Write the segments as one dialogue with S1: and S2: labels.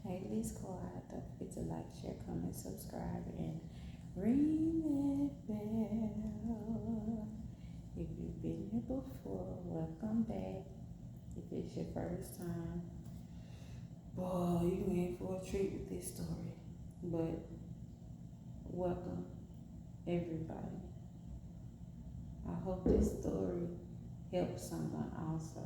S1: Hey, Lee Squad, don't forget to like, share, comment, subscribe, and ring that bell. If you've been here before, welcome back. If it's your first time, boy, you in for a treat with this story. But welcome, everybody. I hope this story helps someone also.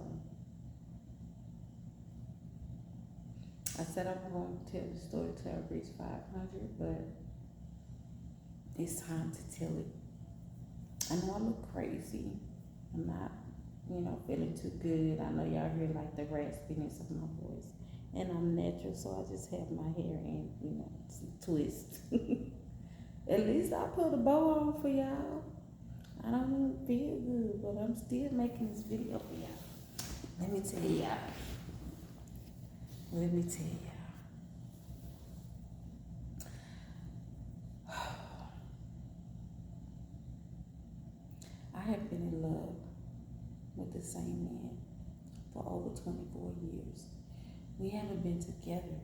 S1: I said I'm going to tell the story till I reach 500, but it's time to tell it. I know I look crazy. I'm not, feeling too good. I know y'all hear like the raspiness of my voice. And I'm natural, so I just have my hair in, twist. At least I put a bow on for y'all. I don't even feel good, but I'm still making this video for y'all. Let me tell y'all. Let me tell y'all. I have been in love with the same man for over 24 years. We haven't been together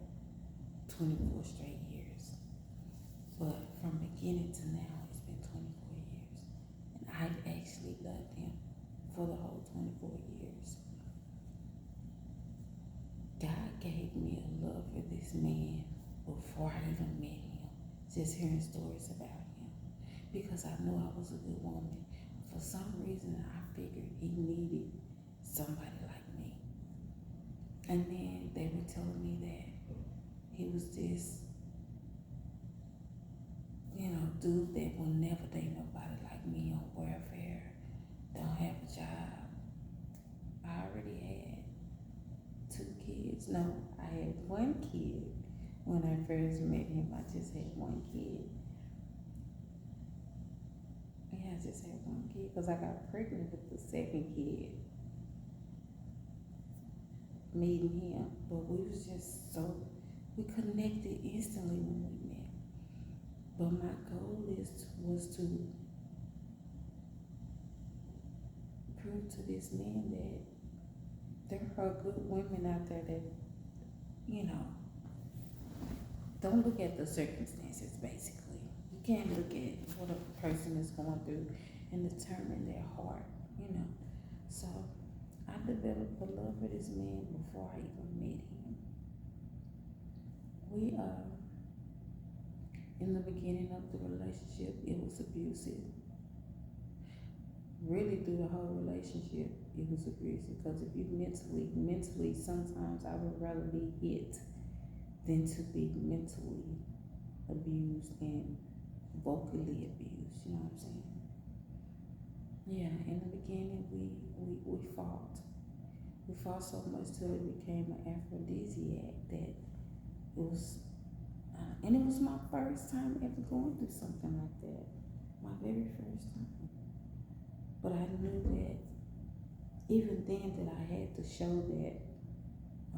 S1: 24 straight years. But from beginning to now, it's been 24 years. And I've actually loved him for the whole 24 years. God gave me a love for this man before I even met him. Just hearing stories about him. Because I knew I was a good woman. For some reason, I figured he needed somebody like me. And then they were telling me that he was this, dude that will never date nobody like me on welfare, don't have a job. I already had 2 kids. No, I had 1 kid. When I first met him, I just had 1 kid. Yeah, I just had 1 kid because I got pregnant with the 2nd kid. Meeting him, but we was just we connected instantly when we met. But my goal was to prove to this man that there are good women out there that, don't look at the circumstances, basically. You can't look at what a person is going through and determine their heart, So I developed a love for this man before I even met him. We in the beginning of the relationship, it was abusive. Really through the whole relationship, it was abusive. Because if you mentally, sometimes I would rather be hit than to be mentally abused and vocally abused. You know what I'm saying? Yeah, in the beginning, we fought. We fought so much till it became an aphrodisiac that it was, and it was my first time ever going through something like that. My very first time. But I knew that even then that I had to show that,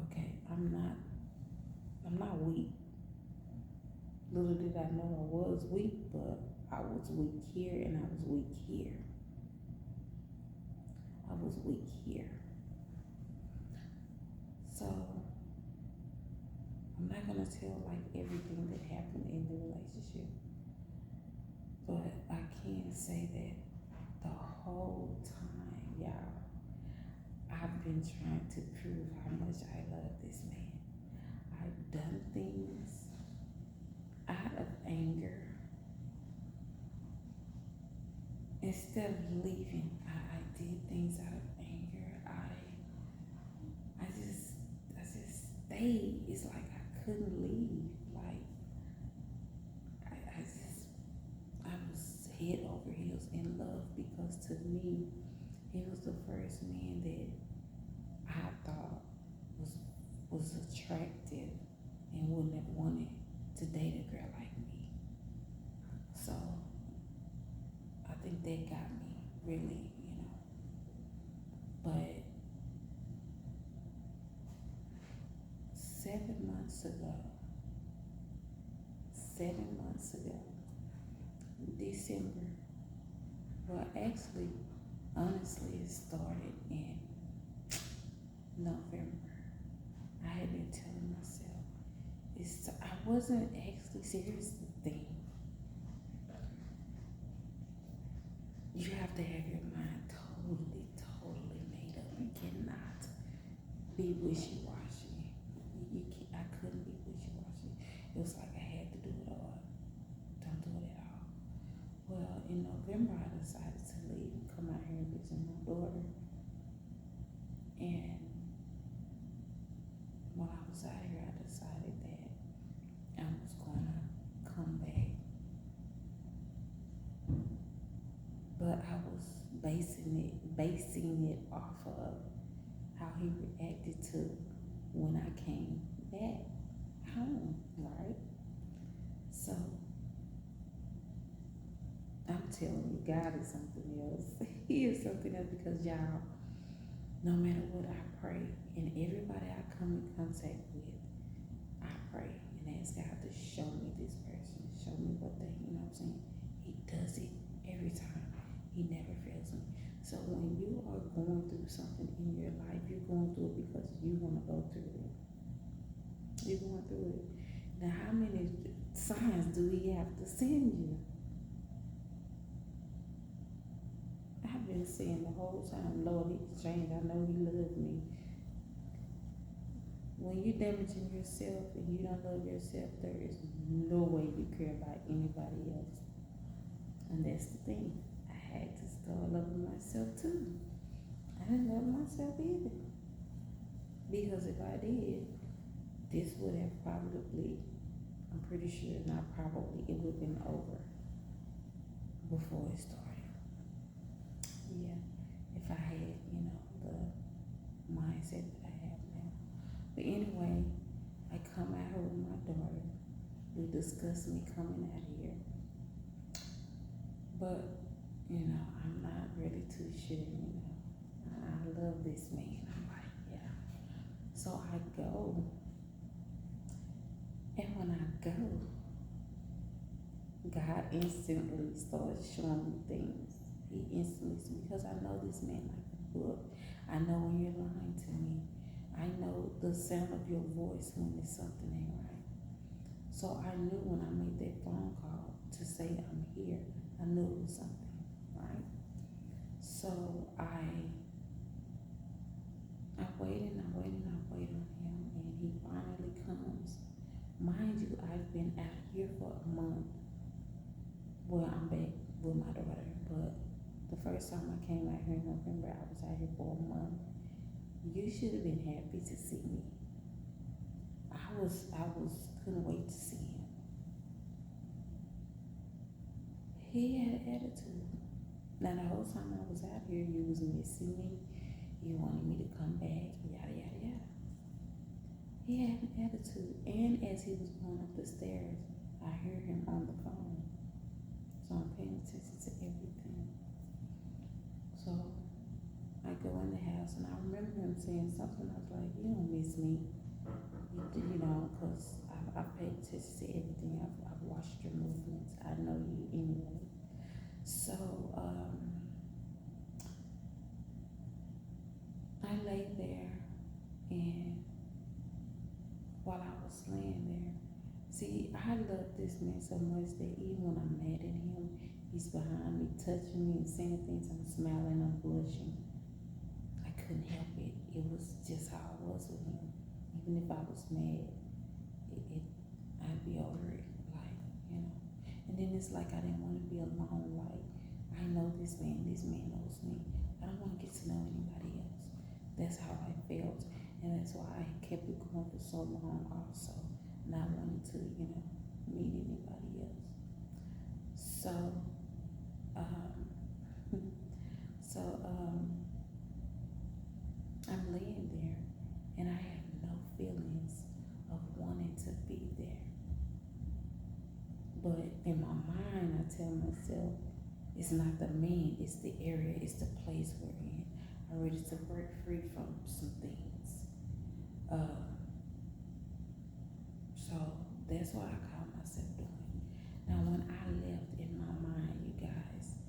S1: okay, I'm not weak. Little did I know I was weak, but I was weak here and I was weak here. I was weak here. So I'm not gonna tell like everything that happened in the relationship, but I can say that the whole time, y'all, I've been trying to prove how much I love this man. I've done things out of anger. Instead of leaving, I did things out of anger. I just stayed. It's like I couldn't leave. Like I was head over heels in love because to me, he was the first man that I thought was attractive and wouldn't have wanted to date a girl like me. So I think that got me really, But 7 months ago, December, well, actually, honestly, it started in November. I had been telling myself, wasn't actually serious. The thing, you have to have your mind totally made up. You cannot be wishy-washy. You can't, I couldn't be wishy-washy. It was like I had to do it or don't do it at all. Well, in November, I decided to leave and come out here and visit my daughter. And while I was out here, I decided that I was gonna come back. But I was basing it off of how he reacted to when I came back home, right? So I'm telling you, God is something else. He is something else because y'all, no matter what I pray, and everybody I come in contact with, I pray and ask God to show me this person, show me what they, you know what I'm saying? He does it every time. He never fails me. So when you are going through something in your life, you're going through it because you want to go through it. You're going through it. Now, how many signs do he have to send you? I've been saying the whole time, Lord, he's changed. I know he loves me. When you're damaging yourself and you don't love yourself, there is no way you care about anybody else. And that's the thing. I had to start loving myself too. I didn't love myself either. Because if I did, this would have probably, I'm pretty sure, not probably, it would have been over before it started. Yeah, if I had, the mindset that I have now. But anyway, I come out here with my daughter. We discussed me coming out here. But, I'm not ready to share, I love this man. I'm like, yeah. So I go. And when I go, God instantly started showing me things. He instantly, because I know this man like a book. I know when you're lying to me. I know the sound of your voice when there's something ain't right. So I knew when I made that phone call to say I'm here, I knew it was something, right? So I waited on him, and he finally comes. Mind you, I've been out here for a month. Well, I'm back with my daughter, but the first time I came out here in November, I was out here for a month. You should have been happy to see me. Couldn't wait to see him. He had an attitude. Now the whole time I was out here, you was missing me. You wanted me to come back, yada, yada, yada. He had an attitude. And as he was going up the stairs, I hear him on the phone. So I'm paying attention to everything. So I go in the house, and I remember him saying something. I was like, you don't miss me. Because I've paid attention to everything. I've watched your movements. I know you anyway. So I lay there, and while I was laying there, see, I love this man so much that even when I'm mad at him, he's behind me, touching me and saying things. I'm smiling, I'm blushing. I couldn't help it. It was just how I was with him. Even if I was mad, I'd be over it, And then it's like I didn't want to be alone. Like, I know this man knows me. I don't want to get to know anybody else. That's how I felt, and that's why I kept it going for so long. Also, not wanting to, meet anybody else. So, I'm laying there, and I have no feelings of wanting to be there. But in my mind, I tell myself, it's not the man, it's the area, it's the place we're in. I'm ready to break free from some things. So that's what I call myself doing. Now, when I left, in my mind, you guys,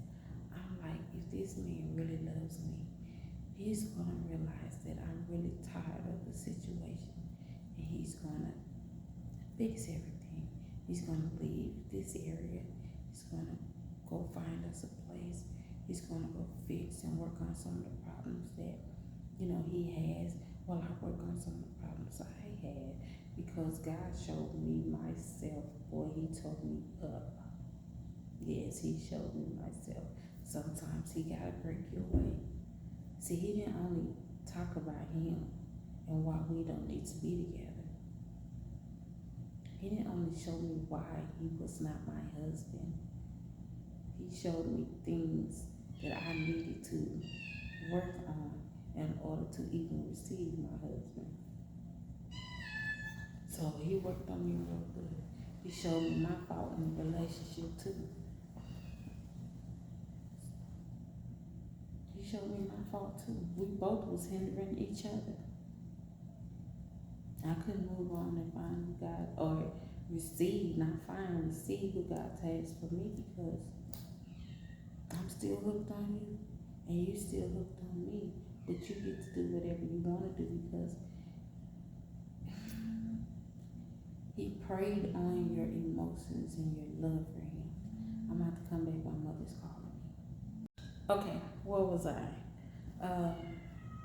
S1: I'm like, if this man really loves me, he's going to realize that I'm really tired of the situation, and he's going to fix everything. He's gonna leave this area. He's gonna go find us a place. He's gonna go fix and work on some of the problems that, he has, while I work on some of the problems I had. Because God showed me myself, boy, he told me up. Yes, he showed me myself. Sometimes he gotta break your way. See, he didn't only talk about him and why we don't need to be together. He didn't only show me why he was not my husband. He showed me things that I needed to work on in order to even receive my husband. So he worked on me real good. He showed me my fault in the relationship too. He showed me my fault too. We both was hindering each other. I couldn't move on and find who God, or receive who God has for me, because I'm still hooked on you and you still hooked on me. But you get to do whatever you want to do, because he preyed on your emotions and your love for him. I'm about to come back. My mother's calling me. Okay, where was I?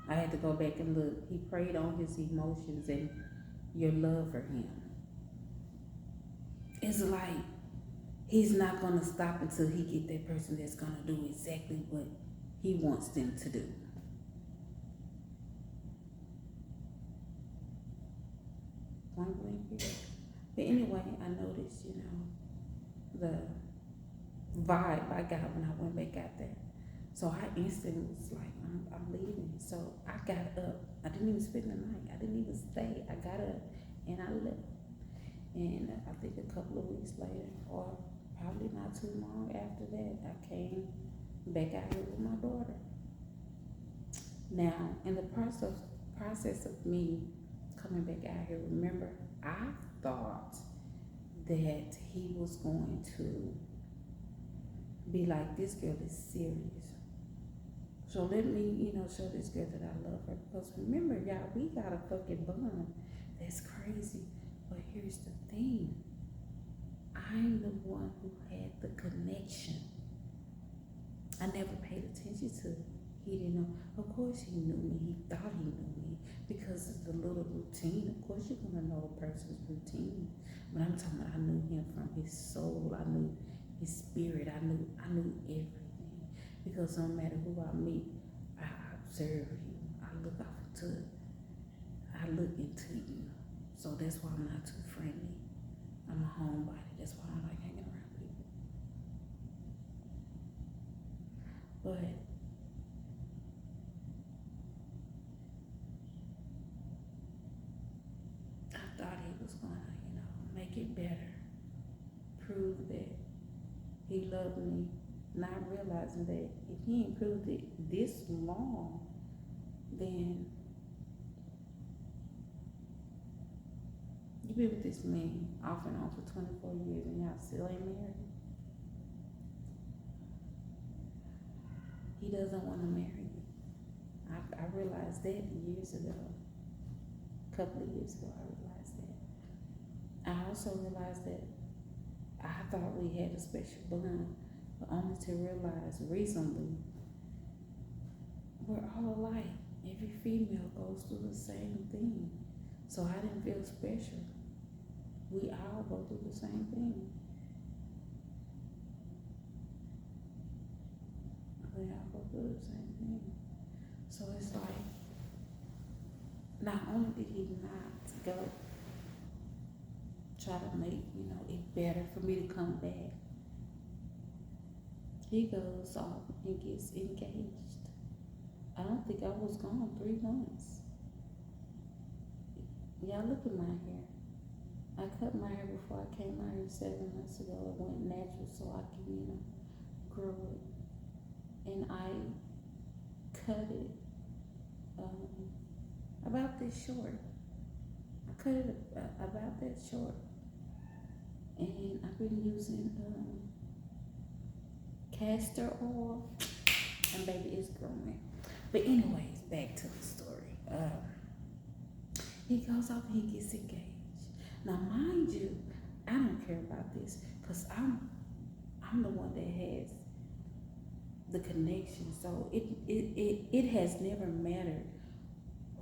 S1: I had to go back and look. He preyed on his emotions and your love for him. It's like he's not going to stop until he get that person that's going to do exactly what he wants them to do. Point blank period. But anyway, I noticed, the vibe I got when I went back out there. So I instantly was like, I'm leaving. So I got up. I didn't even spend the night. I didn't even stay. I got up and I left. And I think a couple of weeks later, or probably not too long after that, I came back out here with my daughter. Now, in the process of me coming back out here, remember, I thought that he was going to be like, this girl is serious. So let me, show this girl that I love her. Because remember, y'all, we got a fucking bond that's crazy. But here's the thing. I'm the one who had the connection. I never paid attention to it. He didn't know. Of course he knew me. He thought he knew me because of the little routine. Of course you're going to know a person's routine. But I'm talking about, I knew him from his soul. I knew his spirit. I knew everything. Because no matter who I meet, I observe you. I look into you. So that's why I'm not too friendly. I'm a homebody. That's why I don't like hanging around people. But I thought he was gonna, make it better. Prove that he loved me. Not realizing that if he ain't proved it this long, then you been with this man off and on for 24 years and y'all still ain't married. He doesn't want to marry you. I realized that years ago. A couple of years ago, I realized that. I also realized that I thought we had a special bond, but only to realize recently we're all alike. Every female goes through the same thing. So I didn't feel special. We all go through the same thing. We all go through the same thing. So it's like, not only did he not go try to make, it better for me to come back, he goes off and gets engaged. I don't think I was gone 3 months. Y'all look at my hair. I cut my hair before I came out here 7 months ago. It went natural so I can, grow it. And I cut it about this short. I cut it about that short. And I've been using castor oil. And baby, it's growing. But anyways, back to the story. He goes off and he gets engaged. Now, mind you, I don't care about this because I'm the one that has the connection. So it has never mattered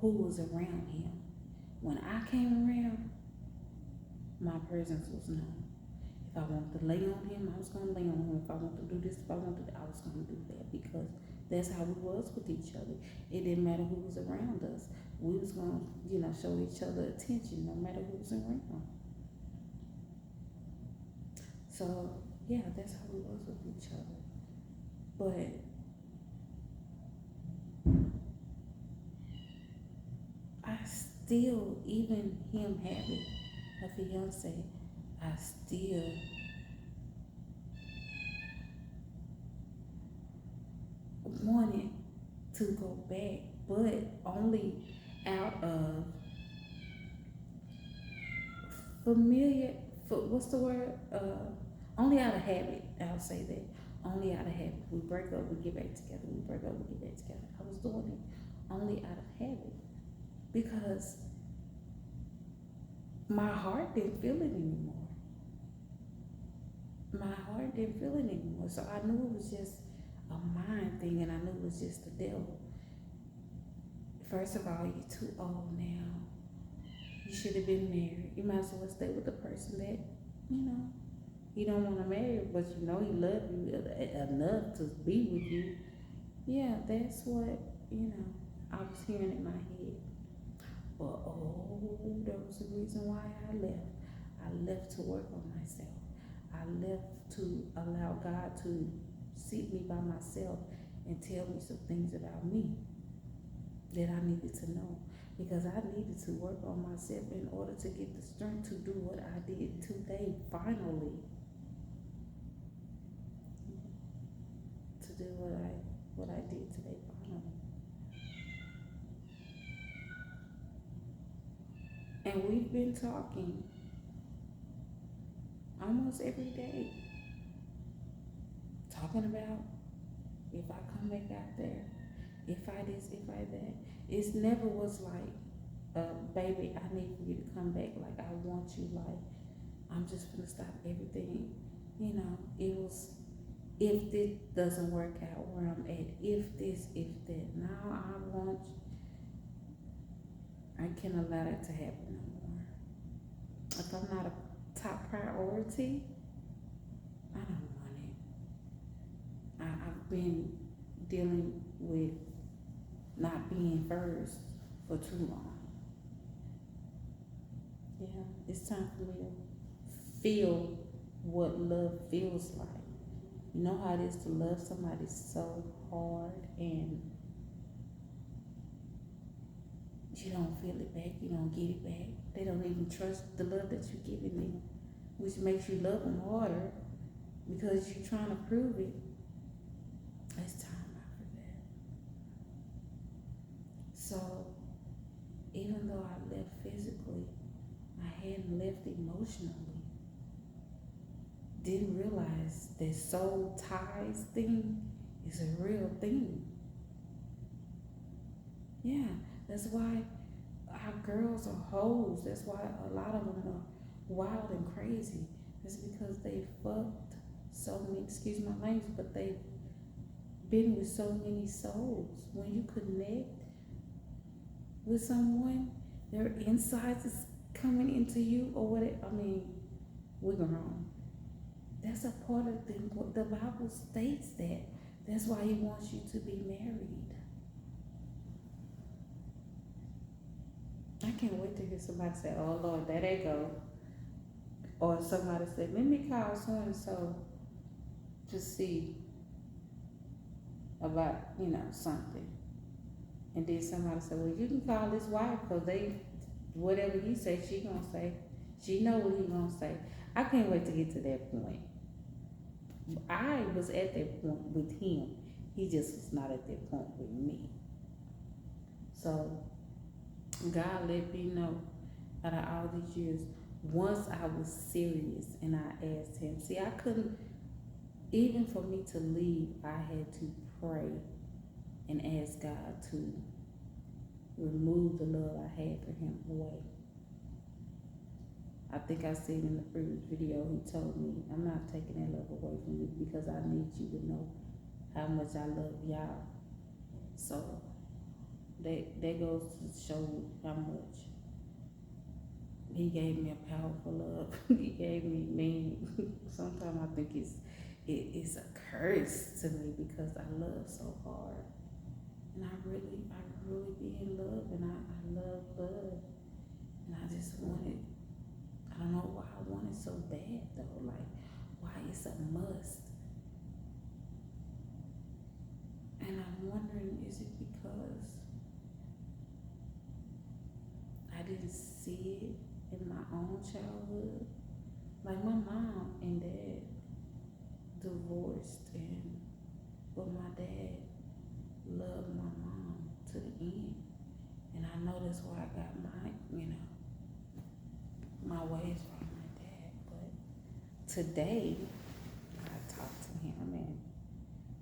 S1: who was around him. When I came around, my presence was known. If I wanted to lay on him, I was gonna lay on him. If I wanted to do this, if I wanted to, I was gonna do that because that's how we was with each other. It didn't matter who was around us. We was gonna, show each other attention no matter who was around. So yeah, that's how we was with each other. But I still, even him having a fiance, I still wanted to go back, but only out of familiar, what's the word? Only out of habit. I'll say that. Only out of habit. We break up, we get back together. We break up, we get back together. I was doing it only out of habit because my heart didn't feel it anymore. My heart didn't feel it anymore. So I knew it was just a mind thing, and I knew it was just the devil. First of all, you're too old now. You should have been married. You might as well stay with the person that, you don't want to marry, but he loves you enough to be with you. Yeah, that's what, I was hearing in my head. But there was a reason why I left. I left to work on myself. I left to allow God to seat me by myself and tell me some things about me that I needed to know. Because I needed to work on myself in order to get the strength to do what I did today, finally. To do what I did today, finally. And we've been talking almost every day. Talking about if I come back out there, if I this, if I that. It never was like, baby, I need for you to come back. Like, I want you. Like, I'm just gonna stop everything. It was, if this doesn't work out where I'm at, if this, if that. Now I want, I can't allow that to happen no more. If I'm not a top priority, I don't want it. I've been dealing with not being first for too long. Yeah, it's time for me to feel what love feels like. You know how it is to love somebody so hard and you don't feel it back, you don't get it back. They don't even trust the love that you're giving them, which makes you love them harder because you're trying to prove it. It's time out for that. So, even though I left physically, I hadn't left emotionally. Didn't realize that soul ties thing is a real thing. Yeah, that's why our girls are hoes. That's why a lot of them are wild and crazy. It's because they fucked so many, excuse my language, but they've been with so many souls. When you connect with someone, their insides is coming into you or whatever. I mean, we're grown. That's a part of the Bible states that. That's why he wants you to be married. I can't wait to hear somebody say, oh Lord, there they go. Or somebody say, let me call so and so to see about, something. And then somebody said, well, you can call his wife because whatever he say, she gonna say. She know what he gonna say. I can't wait to get to that point. I was at that point with him. He just was not at that point with me. So God let me know out of all these years, once I was serious and I asked him. See, I couldn't, even for me to leave, I had to pray and ask God to remove the love I had for him away. I think I said in the previous video, he told me, I'm not taking that love away from you because I need you to know how much I love y'all. So that goes to show you how much he gave me a powerful love. He gave me, man, sometimes I think it's a curse to me because I love so hard. And I really be in love, and I love love. And I just wanted, I don't know why I want it so bad though, like why it's a must. And I'm wondering, is it because I didn't see it in my own childhood? Like my mom and dad divorced, but my dad loved my mom to the end. And I know that's why I got my ways from my dad. But today, I talked to him, and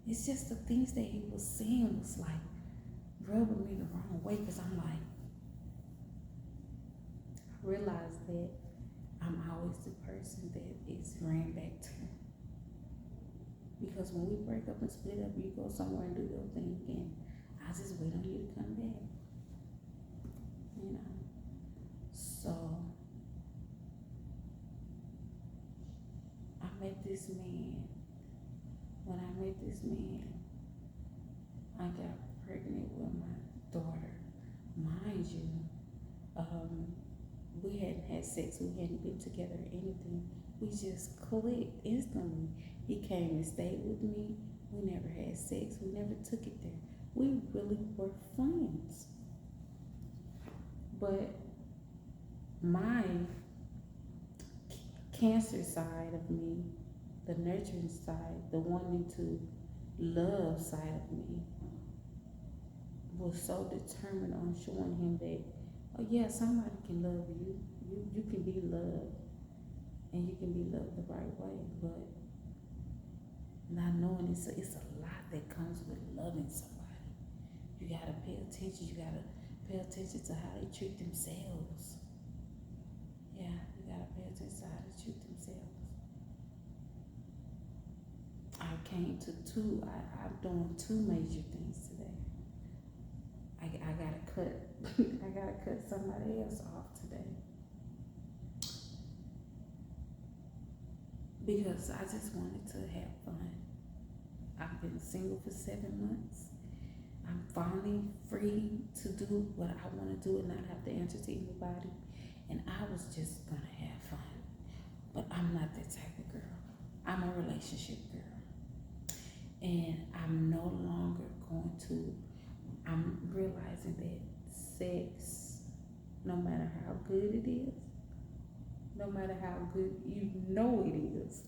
S1: it's just the things that he was saying was like rubbing me the wrong way, because I'm like, I realized that I'm always the person that is ran back to. Because when we break up and split up, you go somewhere and do your thing, and I just wait on you to come back. So I met this man. When I met this man, I got pregnant with my daughter. Mind you, we hadn't had sex, we hadn't been together or anything. We just clicked instantly. He came and stayed with me. We never had sex, we never took it there. We really were friends. But my cancer side of me, the nurturing side, the wanting to love side of me, was so determined on showing him that, oh yeah, somebody can love you. You can be loved, and you can be loved the right way. But not knowing it's a lot that comes with loving somebody. You gotta pay attention. You gotta pay attention to how they treat themselves. Yeah, you gotta pay attention to how they treat themselves. I'm doing two major things today. I gotta cut, I gotta cut somebody else off today. Because I just wanted to have fun. I've been single for 7 months. I'm finally free to do what I want to do and not have to answer to anybody. And I was just gonna have fun. But I'm not that type of girl. I'm a relationship girl. And I'm no longer I'm realizing that sex, no matter how good it is, no matter how good you know it is,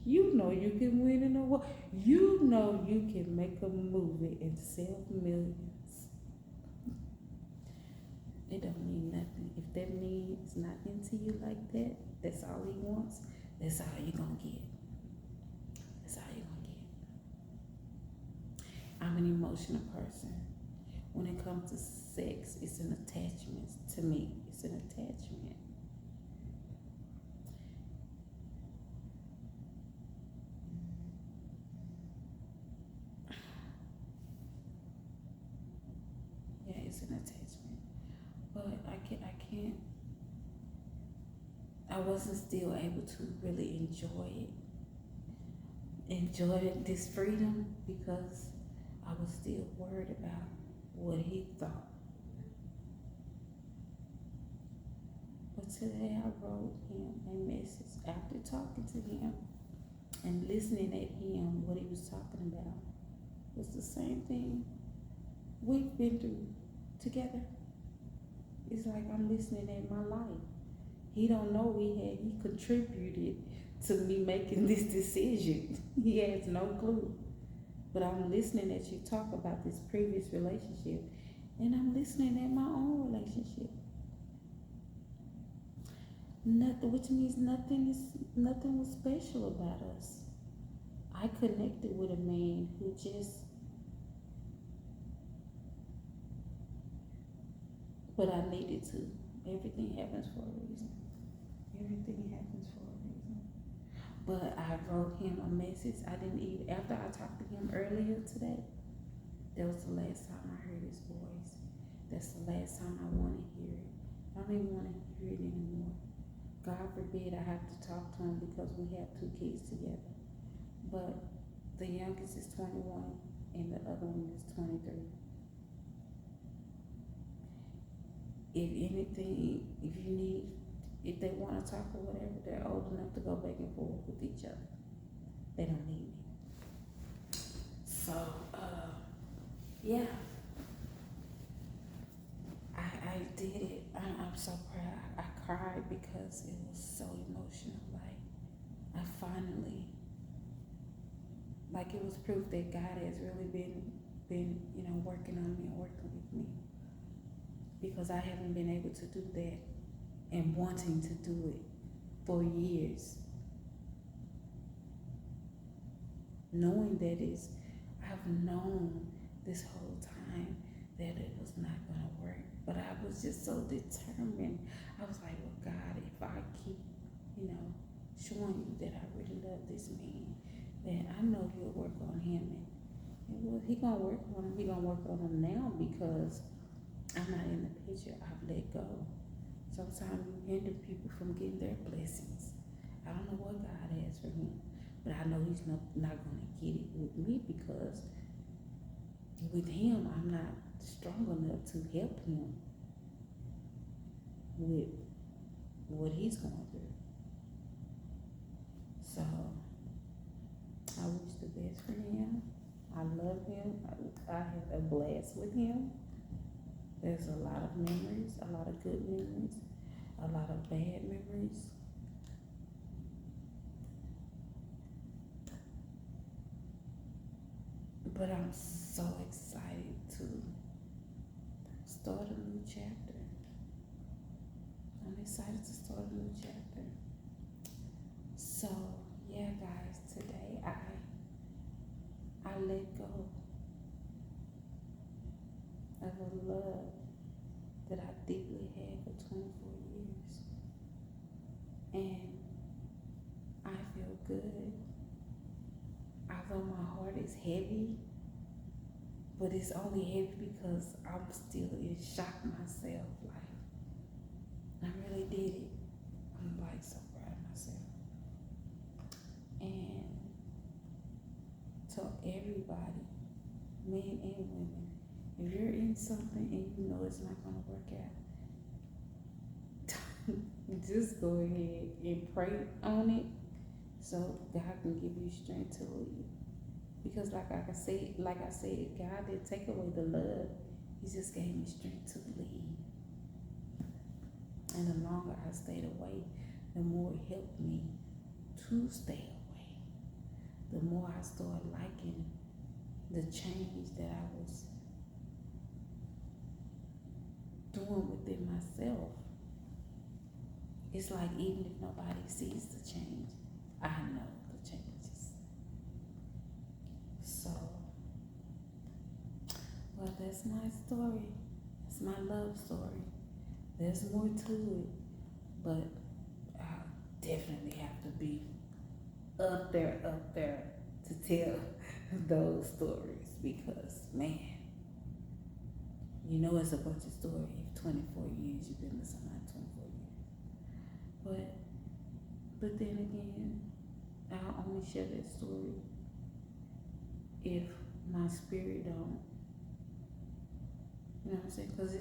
S1: you know you can win in a war. You know you can make a movie and sell millions. It don't mean nothing. If that man is not into you like that, that's all he wants, that's all you're gonna get. That's all you're gonna get. I'm an emotional person. When it comes to sex, it's an attachment to me. It's an attachment. Yeah, it's an attachment. But I wasn't still able to really enjoy this freedom, because I was still worried about what he thought. But today I wrote him a message after talking to him and listening at him. What he was talking about was the same thing we've been through together. It's like I'm listening at my life. He don't know he contributed to me making this decision. He has no clue. But I'm listening at you talk about this previous relationship, and I'm listening at my own relationship. Nothing, which means nothing was special about us. I connected with a man who but I needed to. Everything happens for a reason. But I wrote him a message. I didn't even, after I talked to him earlier today, that was the last time I heard his voice. That's the last time I want to hear it. I don't even want to hear it anymore. God forbid I have to talk to him because we have 2 kids together. But the youngest is 21 and the other one is 23. If anything, if they want to talk or whatever, they're old enough to go back and forth with each other. They don't need me. So, yeah, I did it. I'm so proud. I cried because it was so emotional. Like, I finally, like, it was proof that God has really been, working on me and working with me. Because I haven't been able to do that and wanting to do it for years. Knowing that I've known this whole time that it was not going to work. But I was just so determined. I was like, well, God, if I keep, showing you that I really love this man, then I know you'll work on him. And well, he going to work on him. He going to work on him now because I'm not in the picture. I've let go. Sometimes you hinder people from getting their blessings. I don't know what God has for him, but I know he's not going to get it with me because with him, I'm not strong enough to help him with what he's going through. So I wish the best for him. I love him. I had a blast with him. There's a lot of memories, a lot of good memories, a lot of bad memories. But I'm so excited to start a new chapter. I'm excited to start a new chapter. So, yeah, guys, today I let go of a love that I deeply had for 24 years. And I feel good. Although my heart is heavy, but it's only heavy because I'm still in shock myself. Like, I really did it. I'm like so proud of myself. And to everybody, men and women, if you're in something and you know it's not going to work out, just go ahead and pray on it so God can give you strength to leave. Because like I said, God didn't take away the love. He just gave me strength to leave. And the longer I stayed away, the more it helped me to stay away. The more I started liking the change that I was doing within myself. It's like even if nobody sees the change, I know the changes. So, well, that's my story. That's my love story. There's more to it, but I definitely have to be up there to tell those stories because, man, it's a bunch of stories. 24 years, you've been with somebody 24 years. But then again, I'll only share that story if my spirit don't, you know what I'm saying? Because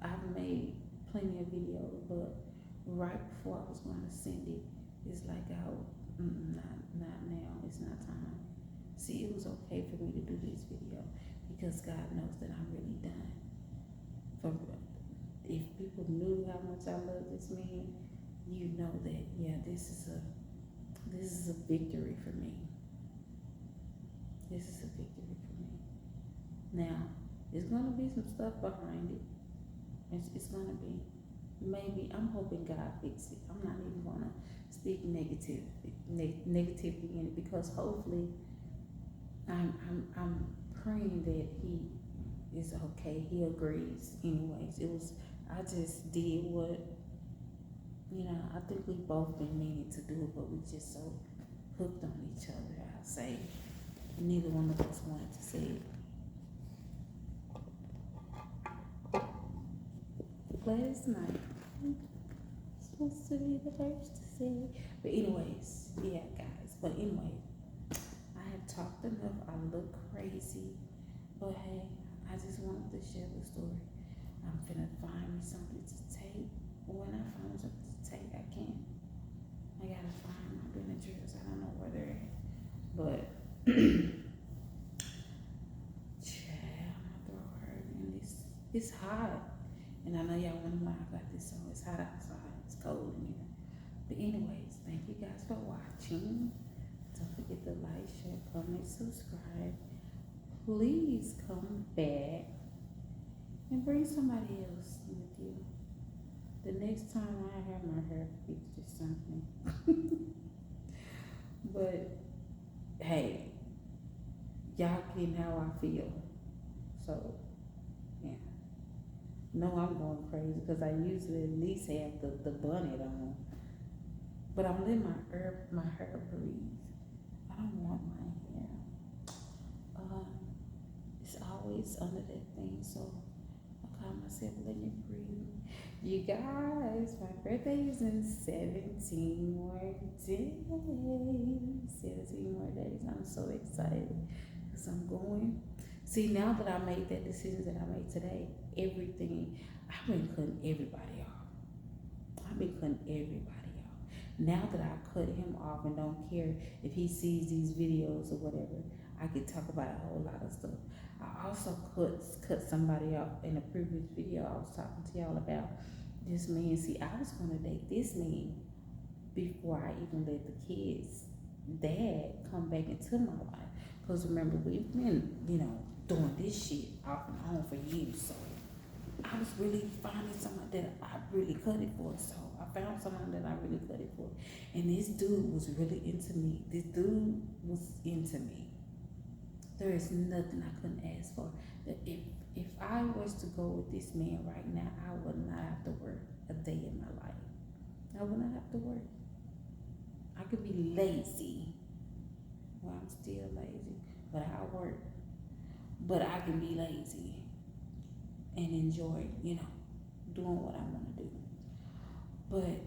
S1: I've made plenty of videos, but right before I was going to send it, it's like, not now, it's not time. See, it was okay for me to do this video because God knows that I'm really done. If people knew how much I love this man, you know that, yeah, this is a victory for me. This is a victory for me. Now, there's going to be some stuff behind it. It's going to be. Maybe, I'm hoping God fix it. I'm not even going to speak negativity in it because hopefully I'm praying that he is okay. He agrees anyways. I just did what, I think we both been meaning to do it, but we just so hooked on each other, I'll say. Neither one of us wanted to say it. Last night, I'm supposed to be the first to say it. But anyways, yeah, guys. But anyway, I have talked enough. I look crazy. But hey, I just wanted to share the story. I'm finna find me something to take. When I find something to take, I can't. I gotta find my Benadryls. I don't know where they're at. But, child, my throat hurt. And it's hot. And I know y'all wonder why I got this on. It's hot outside. It's cold in here. But anyways, thank you guys for watching. Don't forget to like, share, comment, subscribe. Please come back and bring somebody else with you. The next time I have my hair fixed or something. But hey, y'all getting how I feel. So yeah. No, I'm going crazy because I usually at least have the bonnet on. But I'm letting my hair breathe. I don't want my hair. It's always under that thing, so I call myself letting it breathe. You guys, my birthday is in 17 more days. 17 more days. I'm so excited because I'm going. See, now that I made that decision that I made today, everything, I've been cutting everybody off. I've been cutting everybody off. Now that I cut him off and don't care if he sees these videos or whatever, I can talk about a whole lot of stuff. I also cut somebody off in a previous video. I was talking to y'all about this man. See, I was going to date this man before I even let the kids' dad come back into my life. Because remember, we've been, doing this shit off and on for years. So I was really finding someone that I really cut it for. So I found someone that I really cut it for. And this dude was really into me. This dude was into me. There is nothing I couldn't ask for. That if I was to go with this man right now, I would not have to work a day in my life. I would not have to work. I could be lazy. Well, I'm still lazy, but I work. But I can be lazy and enjoy, doing what I want to do. But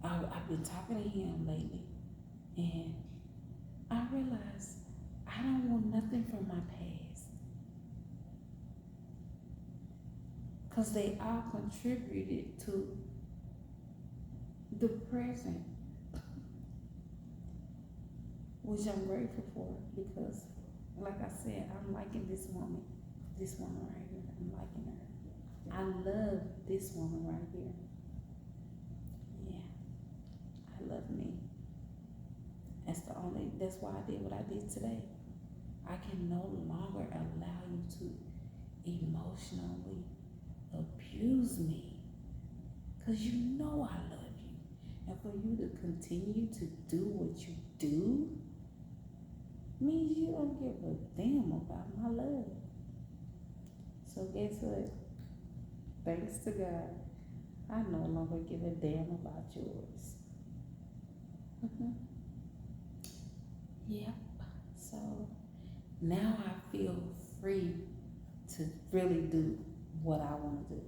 S1: I've been talking to him lately, and I realized I don't want nothing from my past. Because they all contributed to the present, which I'm grateful for because, like I said, I'm liking this woman right here. I'm liking her. I love this woman right here. Yeah, I love me. That's why I did what I did today. I can no longer allow you to emotionally abuse me. Because you know I love you. And for you to continue to do what you do means you don't give a damn about my love. So guess what? Thanks to God, I no longer give a damn about yours. Yep. So now I feel free to really do what I want to do.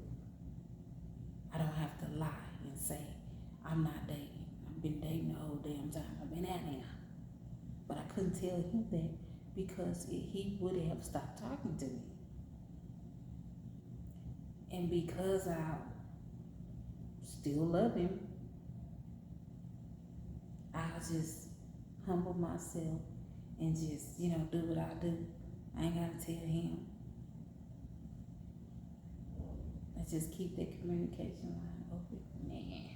S1: I don't have to lie and say I'm not dating. I've been dating the whole damn time. I've been out here. But I couldn't tell him that because he would have stopped talking to me. And because I still love him, I'll just humble myself and just, do what I do. I ain't gotta tell him. Let's just keep that communication line open. Man.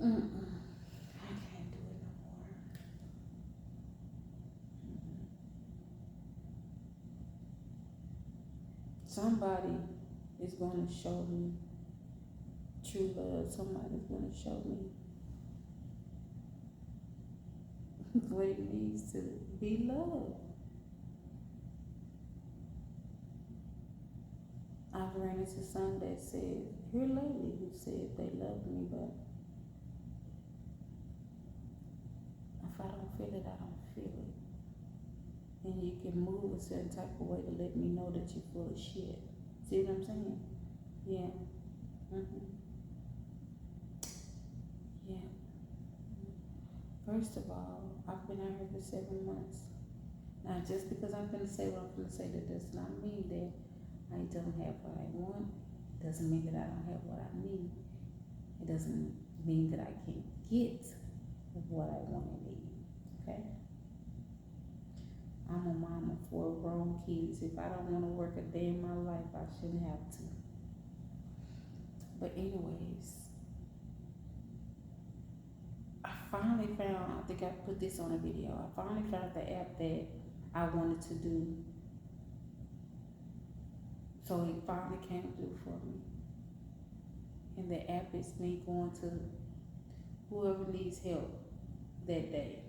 S1: I can't do it no more. Somebody is going to show me true love. Somebody's going to show me what it means to be loved. I've ran into some that said, here lately, who said they love me, but feel it, I don't feel it. And you can move a certain type of way to let me know that you're full of shit. See what I'm saying? Yeah. Mm-hmm. Yeah. First of all, I've been out here for 7 months. Now, just because I'm gonna say what I'm gonna say, that does not mean that I don't have what I want. It doesn't mean that I don't have what I need. It doesn't mean that I can't get what I want and need. Okay? I'm a mom of 4 grown kids. If I don't want to work a day in my life, I shouldn't have to. But anyways, I finally found, I think I put this on a video, I finally found the app that I wanted to do. So it finally came through for me. And the app is me going to whoever needs help that day.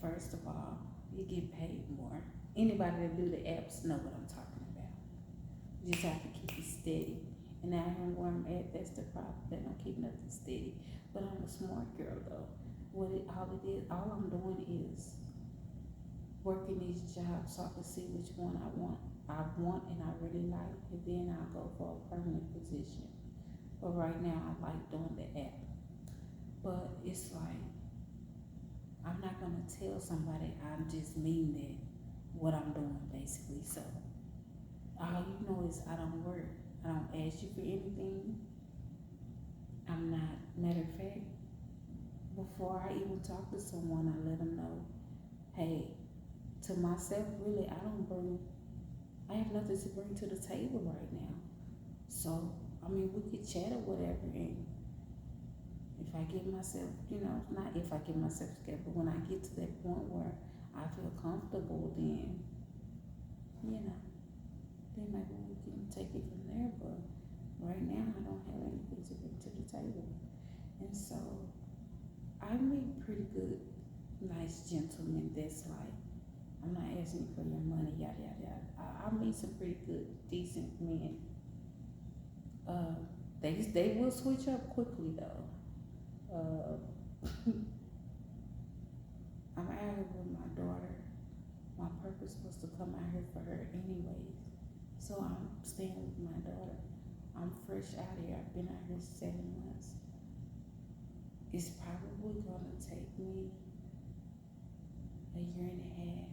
S1: First of all, you get paid more. Anybody that do the apps know what I'm talking about. You just have to keep it steady. And out here where I'm at, that's the problem. They don't keep nothing steady. But I'm a smart girl though. All I'm doing is working these jobs so I can see which one I want and I really like, and then I'll go for a permanent position. But right now I like doing the app. But it's like, I'm not gonna tell somebody I just mean that what I'm doing basically. So all you know is I don't work. I don't ask you for anything. I'm not, matter of fact, before I even talk to someone, I let them know, hey, to myself, really, I have nothing to bring to the table right now. So, I mean, we could chat or whatever, and if I get myself, not if I get myself together, but when I get to that point where I feel comfortable, then, then maybe we can take it from there. But right now, I don't have anything to bring to the table. And so, I meet pretty good, nice gentlemen that's like, I'm not asking you for your money, yada, yada, yada. I meet some pretty good, decent men. They will switch up quickly though. I'm out here with my daughter. My purpose was to come out here for her anyways. So I'm staying with my daughter. I'm fresh out here. I've been out here 7 months. It's probably gonna take me a year and a half,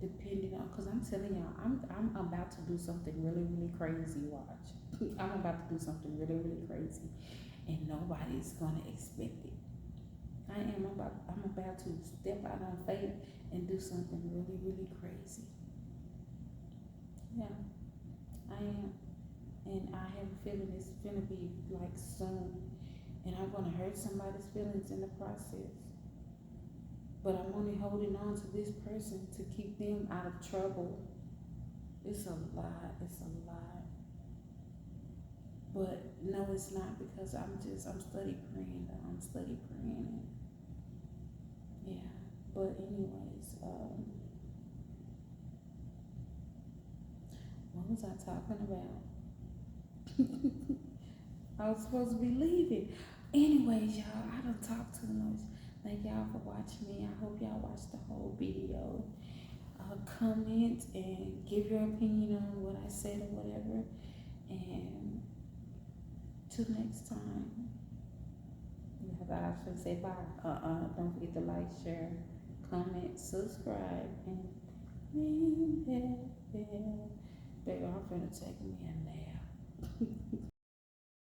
S1: depending on, cause I'm telling y'all, I'm about to do something really, really crazy. Watch, I'm about to do something really, really crazy, and nobody's gonna expect it. I'm about to step out on faith and do something really, really crazy. Yeah, I am, and I have a feeling it's gonna be like soon, and I'm gonna hurt somebody's feelings in the process. But I'm only holding on to this person to keep them out of trouble. It's a lot. But no, it's not, because I'm study praying. I'm study praying. Yeah. But anyways, what was I talking about? I was supposed to be leaving. Anyways, y'all, I done talked too much. Thank y'all for watching me. I hope y'all watched the whole video. Comment and give your opinion on what I said or whatever. And till next time. I should say bye. Don't forget to like, share, comment, subscribe, and ring that bell. Baby, I'm finna take me a nap.